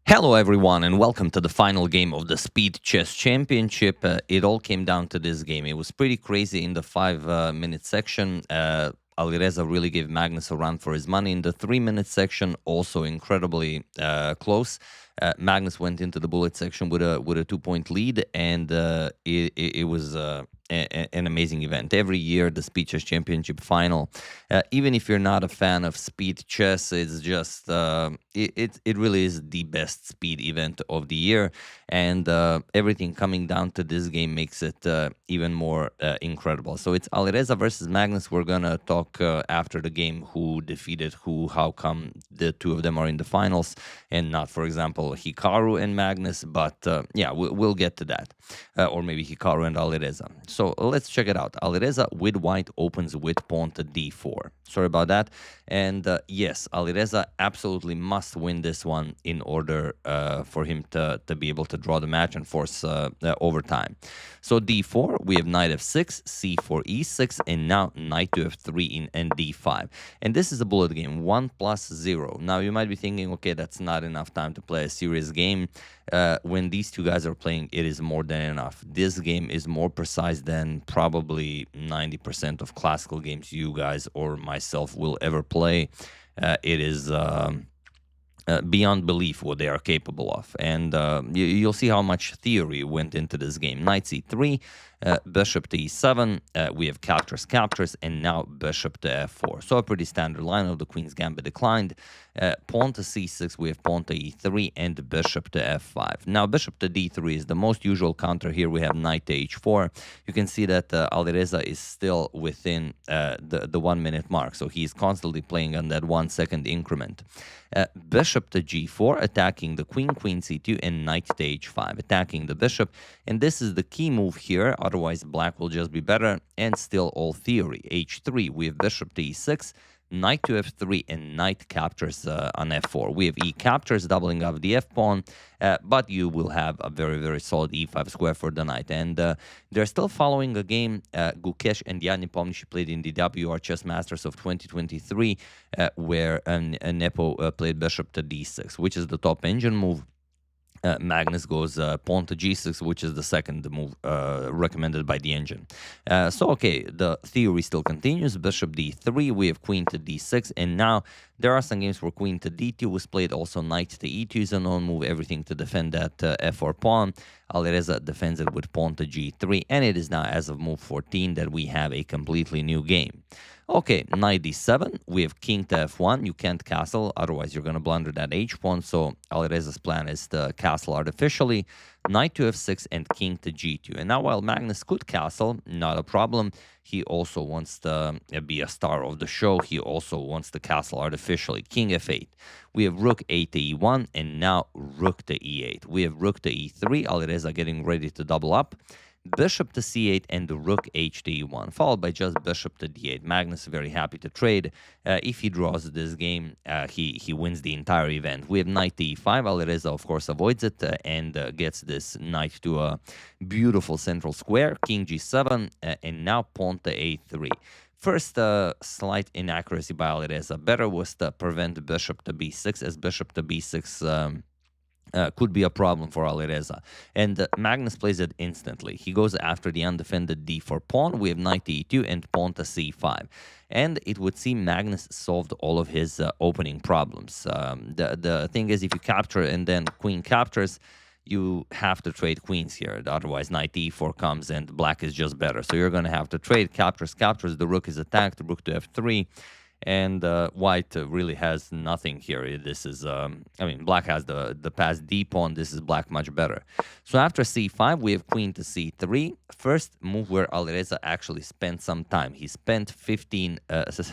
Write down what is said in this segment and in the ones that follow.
Hello, everyone, and welcome to the final game of the Speed Chess Championship. It all came down to this game. It was pretty crazy in the 5-minute section. Alireza really gave Magnus a run for his money. In the 3-minute section, also incredibly close. Magnus went into the bullet section with a 2-point lead, and it was an amazing event. Every year, the Speed Chess Championship final, even if you're not a fan of speed chess, it's just it really is the best speed event of the year, and everything coming down to this game makes it even more incredible. So it's Alireza versus Magnus. We're gonna talk after the game who defeated who, how come the two of them are in the finals, and not, for example, Hikaru and Magnus. But yeah, we'll get to that, or maybe Hikaru and Alireza. So let's check it out. Alireza with white opens with pawn to d4. Sorry about that. And yes, Alireza absolutely must win this one in order for him to be able to draw the match and force overtime. So d4, we have knight f6, c4 e6, and now knight to f3 in Nd5. And this is a bullet game, 1+0. Now you might be thinking, okay, that's not enough time to play a serious game. When these two guys are playing, it is more than enough. This game is more precise than probably 90% of classical games you guys or myself will ever play. It is beyond belief what they are capable of, and you'll see how much theory went into this game. Knight c3, bishop to e7, we have captures, and now bishop to f4. So a pretty standard line of the Queen's Gambit declined. Pawn to c6, we have pawn to e3, and bishop to f5. Now bishop to d3 is the most usual counter. Here we have knight to h4. You can see that Alireza is still within the 1 minute mark, so he's constantly playing on that 1 second increment. Bishop to g4, attacking the queen c2, and knight to h5, attacking the bishop. And this is the key move here, otherwise black will just be better, and still all theory. h3, we have bishop to e6, knight to f3, and knight captures on f4. We have e captures, doubling up the f pawn, but you will have a very, very solid e5 square for the knight. And they're still following a game. Gukesh and Yanni Pomnishi played in the WR Chess Masters of 2023, where Nepo played bishop to d6, which is the top engine move. Magnus goes pawn to g6, which is the second move recommended by the engine. So, okay, the theory still continues. Bishop d3, we have queen to d6, and now there are some games where queen to d2 was played. Also, knight to e2 is a known move, everything to defend that f4 pawn. Alireza defends it with pawn to g3, and it is now, as of move 14, that we have a completely new game. Okay, knight d7, we have king to f1. You can't castle, otherwise you're going to blunder that h-pawn, so Alireza's plan is to castle artificially. Knight to f6 and king to g2. And now while Magnus could castle, not a problem, he also wants to be a star of the show. He also wants to castle artificially. King f8. We have rook 8 to e1, and now rook to e8. We have rook to e3, Alireza getting ready to double up. Bishop to c8 and rook h to e1, followed by just bishop to d8. Magnus very happy to trade. If he draws this game, he wins the entire event. We have knight to e5. Alireza, of course, avoids it and gets this knight to a beautiful central square. King g7, and now pawn to a3. First, slight inaccuracy by Alireza. Better was to prevent bishop to b6, as bishop to b6 could be a problem for Alireza. And Magnus plays it instantly. He goes after the undefended d4 pawn. We have knight to e2 and pawn to c5. And it would seem Magnus solved all of his opening problems. The thing is, if you capture and then queen captures, you have to trade queens here. Otherwise, knight e4 comes and black is just better. So you're going to have to trade captures. The rook is attacked, rook to f3. And white really has nothing here. This is, I mean, black has the passed d pawn. This is black much better. So after c5, we have queen to c3. First move where Alireza actually spent some time. He spent 15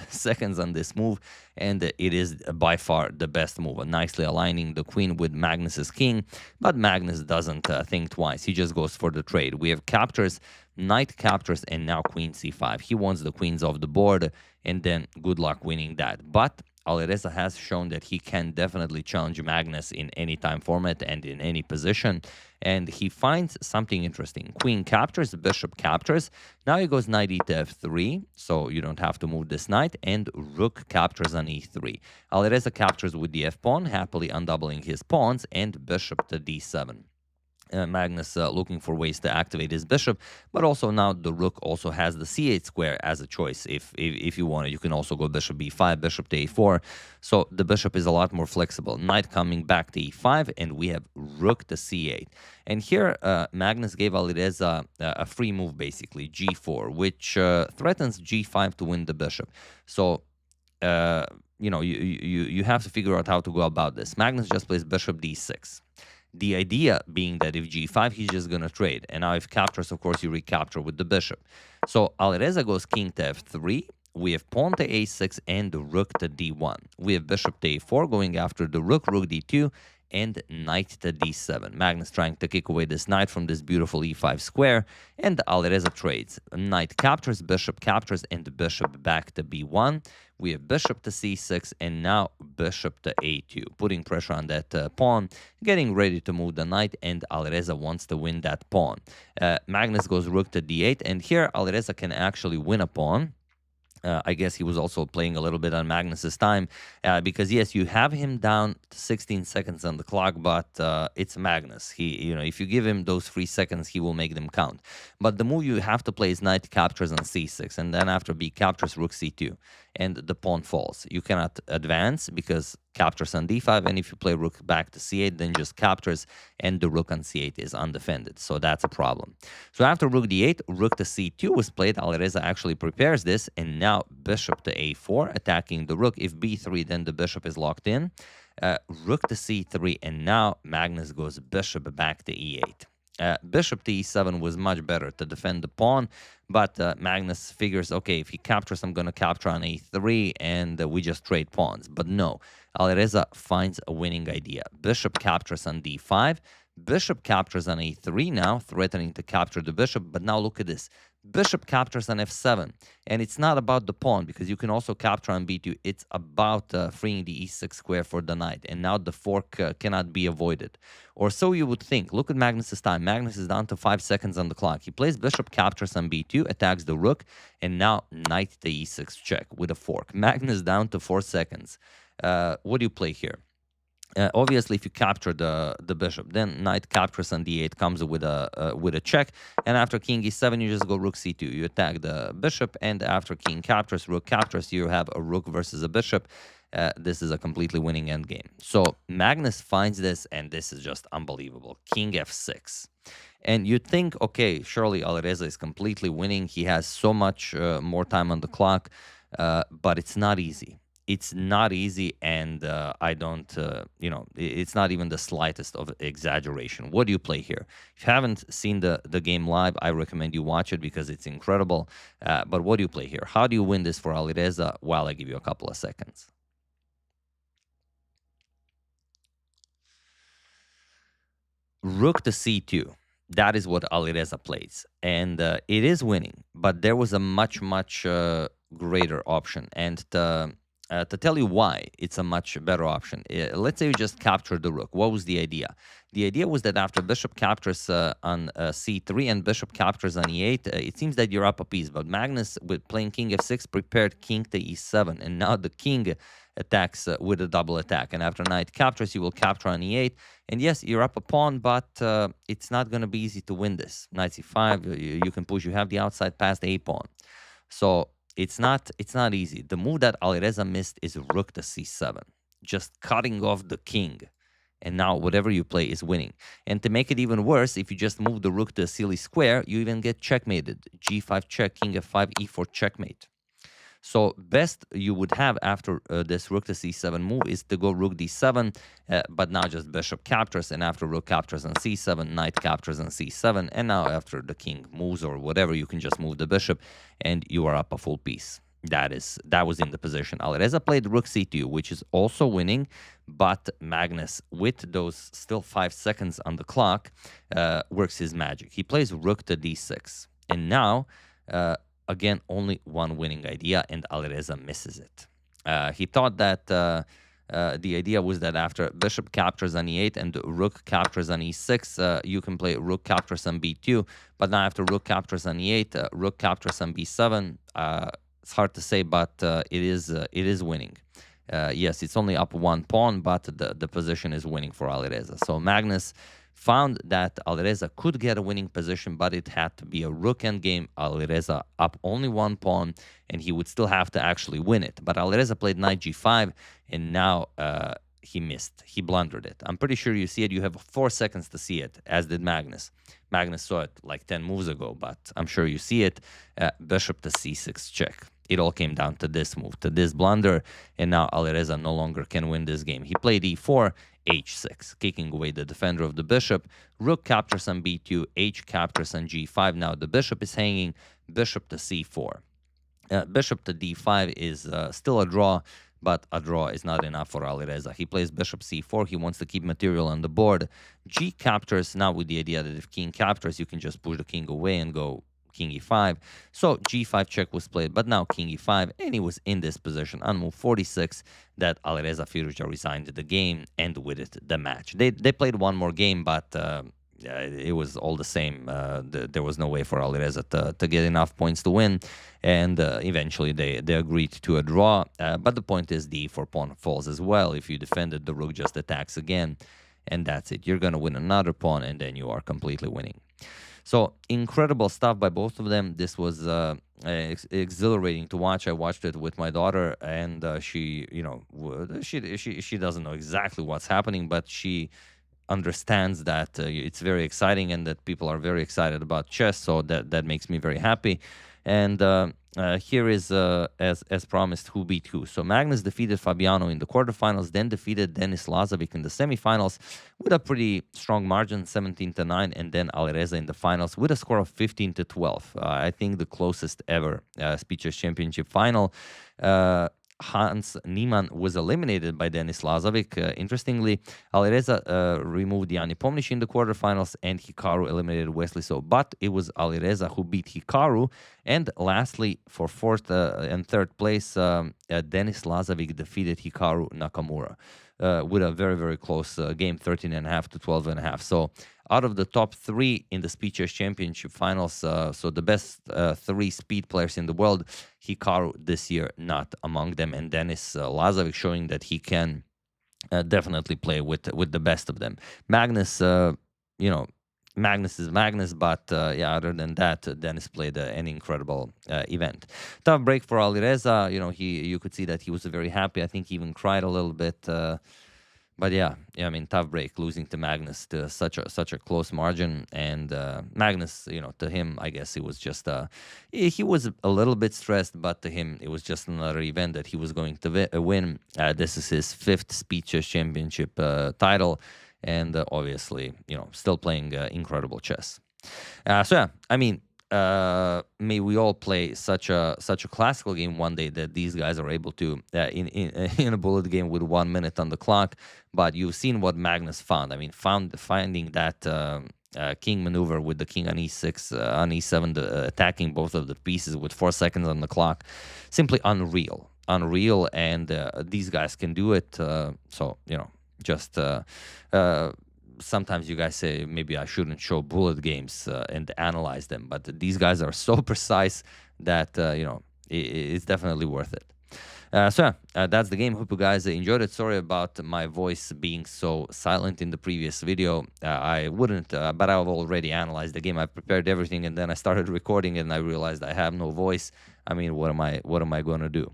seconds on this move, and it is by far the best move. Nicely aligning the queen with Magnus's king, but Magnus doesn't think twice. He just goes for the trade. We have captures, knight captures, and now queen c5. He wants the queens off the board, and then good luck winning that. But Alireza has shown that he can definitely challenge Magnus in any time format and in any position. And he finds something interesting. Queen captures, bishop captures. Now he goes knight e to f3, so you don't have to move this knight, and rook captures on e3. Alireza captures with the f-pawn, happily undoubling his pawns, and bishop to d7. Magnus looking for ways to activate his bishop, but also now the rook also has the c8 square as a choice. If you want it, you can also go bishop b5, bishop to a4. So the bishop is a lot more flexible. Knight coming back to e5, and we have rook to c8. And here Magnus gave Alireza a free move, basically, g4, which threatens g5 to win the bishop. So you know, you have to figure out how to go about this. Magnus just plays bishop d6. The idea being that if g5, he's just going to trade. And now if captures, of course, you recapture with the bishop. So Alireza goes king to f3. We have pawn to a6 and rook to d1. We have bishop to a4 going after the rook d2, and knight to d7. Magnus trying to kick away this knight from this beautiful e5 square, and Alireza trades. Knight captures, bishop captures, and bishop back to b1. We have bishop to c6, and now bishop to a2, putting pressure on that pawn, getting ready to move the knight, and Alireza wants to win that pawn. Magnus goes rook to d8, and here Alireza can actually win a pawn. I guess he was also playing a little bit on Magnus's time because, yes, you have him down to 16 seconds on the clock, but it's Magnus. You know, if you give him those 3 seconds, he will make them count. But the move you have to play is knight captures on c6, and then after b captures, rook c2, and the pawn falls. You cannot advance because captures on d5, and if you play rook back to c8, then just captures, and the rook on c8 is undefended. So that's a problem. So after rook d8, rook to c2 was played. Alireza actually prepares this, and now bishop to a4, attacking the rook. If b3, then the bishop is locked in. Rook to c3, and now Magnus goes bishop back to e8. Bishop to e7 was much better to defend the pawn, but Magnus figures, okay, if he captures, I'm going to capture on a3, and we just trade pawns. But no, Alireza finds a winning idea. Bishop captures on d5, bishop captures on a3 now, threatening to capture the bishop, but now look at this. Bishop captures on f7, and it's not about the pawn, because you can also capture on b2. It's about freeing the e6 square for the knight, and now the fork cannot be avoided. Or so you would think. Look at Magnus's time. Magnus is down to 5 seconds on the clock. He plays bishop captures on b2, attacks the rook, and now knight to e6 check with a fork. Magnus down to 4 seconds. What do you play here? Obviously, if you capture the bishop, then knight captures on d8 comes with a check, and after king e7, you just go rook c2. You attack the bishop, and after king captures, rook captures, you have a rook versus a bishop. This is a completely winning endgame. So Magnus finds this, and this is just unbelievable. King f6. And you'd think, okay, surely Alireza is completely winning. He has so much more time on the clock, but it's not easy. It's not easy, and I don't, you know, it's not even the slightest of exaggeration. What do you play here? If you haven't seen the game live, I recommend you watch it because it's incredible. But what do you play here? How do you win this for Alireza? Well, I give you a couple of seconds. Rook to c2. That is what Alireza plays, and it is winning. But there was a much greater option, and to tell you why it's a much better option, let's say you just capture the rook. What was the idea? The idea was that after bishop captures on c3 and bishop captures on e8, it seems that you're up a piece. But Magnus, with playing king f6, prepared king to e7, and now the king attacks with a double attack. And after knight captures, you will capture on e8. And yes, you're up a pawn, but it's not going to be easy to win this. Knight c5, you can push. You have the outside past a pawn. So it's not easy. The move that Alireza missed is rook to c7, just cutting off the king. And now whatever you play is winning. And to make it even worse, if you just move the rook to a silly square, you even get checkmated. g5 check, king f5, e4 checkmate. So best you would have after this rook to c7 move is to go rook d7, but now just bishop captures, and after rook captures on c7, knight captures on c7, and now after the king moves or whatever, you can just move the bishop, and you are up a full piece. That was in the position. Alireza played rook c2, which is also winning, but Magnus, with those still 5 seconds on the clock, works his magic. He plays rook to d6, and now again, only one winning idea, and Alireza misses it. He thought that the idea was that after bishop captures on e8 and rook captures on e6, you can play rook captures on b2. But now after rook captures on e8, rook captures on b7. It's hard to say, but it is winning. Yes, it's only up 1 pawn, but the position is winning for Alireza. So Magnus found that Alireza could get a winning position, but it had to be a rook endgame. Alireza up only 1 pawn, and he would still have to actually win it. But Alireza played knight g5, and now he missed. He blundered it. I'm pretty sure you see it. You have 4 seconds to see it, as did Magnus. Magnus saw it like 10 moves ago, but I'm sure you see it. Bishop to c6 check. It all came down to this move, to this blunder, and now Alireza no longer can win this game. He played e4, h6, kicking away the defender of the bishop. Rook captures on b2, h captures on g5. Now the bishop is hanging, bishop to c4. Bishop to d5 is still a draw, but a draw is not enough for Alireza. He plays bishop c4. He wants to keep material on the board. G captures, now with the idea that if king captures, you can just push the king away and go king e5. So g5 check was played, but now king e5, and he was in this position on move 46 that Alireza Firouzja resigned the game, and with it the match. They played one more game, but it was all the same. There was no way for Alireza to get enough points to win, and eventually they agreed to a draw. But the point is the e4 pawn falls as well. If you defended, the rook just attacks again, and that's it. You're going to win another pawn, and then you are completely winning. So incredible stuff by both of them. This was exhilarating to watch. I watched it with my daughter, and she, she doesn't know exactly what's happening, but she understands that it's very exciting and that people are very excited about chess. So that makes me very happy. And here is, as promised, Qb2. So Magnus defeated Fabiano in the quarterfinals, then defeated Denis Lazovic in the semifinals with a pretty strong margin, 17-9, and then Alireza in the finals with a score of 15-12. I think the closest ever Speed Chess Championship final. Hans Niemann was eliminated by Denis Lazovic. Interestingly, Alireza removed Yanni Pomnish in the quarterfinals, and Hikaru eliminated Wesley So. But it was Alireza who beat Hikaru. And lastly, for 4th and 3rd place, Denis Lazovic defeated Hikaru Nakamura with a very, very close game, 13.5 to 12.5. So out of the top 3 in the Speed Chess Championship finals, so the best 3 speed players in the world, Hikaru this year not among them, and Denis Lazovic showing that he can definitely play with the best of them. Magnus, Magnus is Magnus, but yeah, other than that, Denis played an incredible event. Tough break for Alireza. You could see that he was very happy. I think he even cried a little bit. But yeah, I mean, tough break, losing to Magnus to such a close margin. And Magnus, to him, I guess it was just he was a little bit stressed, but to him, it was just another event that he was going to win. This is his 5th Speed Chess Championship title, and obviously, still playing incredible chess. So yeah, I mean, may we all play such a classical game one day that these guys are able to in a bullet game with 1 minute on the clock. But you've seen what Magnus found. I mean, finding that king maneuver with the king on e6, on e7, attacking both of the pieces with 4 seconds on the clock, simply unreal, and these guys can do it. So just. Sometimes you guys say maybe I shouldn't show bullet games and analyze them, but these guys are so precise that it's definitely worth it. So that's the game. Hope you guys enjoyed it. Sorry about my voice being so silent in the previous video. I wouldn't, but I've already analyzed the game. I prepared everything, and then I started recording, and I realized I have no voice. I mean, what am I going to do?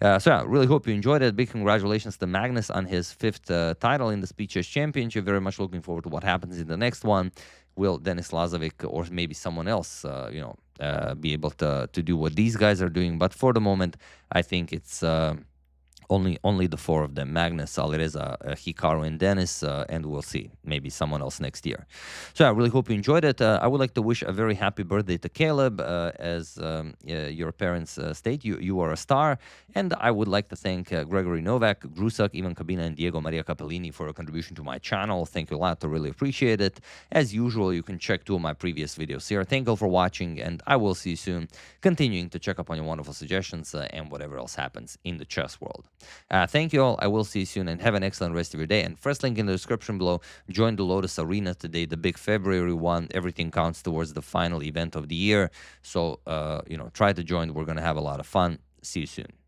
So yeah, really hope you enjoyed it. Big congratulations to Magnus on his 5th title in the Speed Chess Championship. Very much looking forward to what happens in the next one. Will Denis Lazovic or maybe someone else, be able to do what these guys are doing? But for the moment, I think it's Only the four of them: Magnus, Alireza, Hikaru, and Dennis, and we'll see, maybe someone else next year. So I really hope you enjoyed it. I would like to wish a very happy birthday to Caleb, as your parents state. You are a star, and I would like to thank Gregory Novak, Grusak, Ivan Kabina, and Diego Maria Capellini for a contribution to my channel. Thank you a lot. I really appreciate it. As usual, you can check 2 of my previous videos here. Thank you for watching, and I will see you soon, continuing to check up on your wonderful suggestions and whatever else happens in the chess world. Thank you all. I will see you soon, and have an excellent rest of your day. And first link in the description below. Join the Lotus Arena today, the big February one. Everything counts towards the final event of the year. So, try to join. We're going to have a lot of fun. See you soon.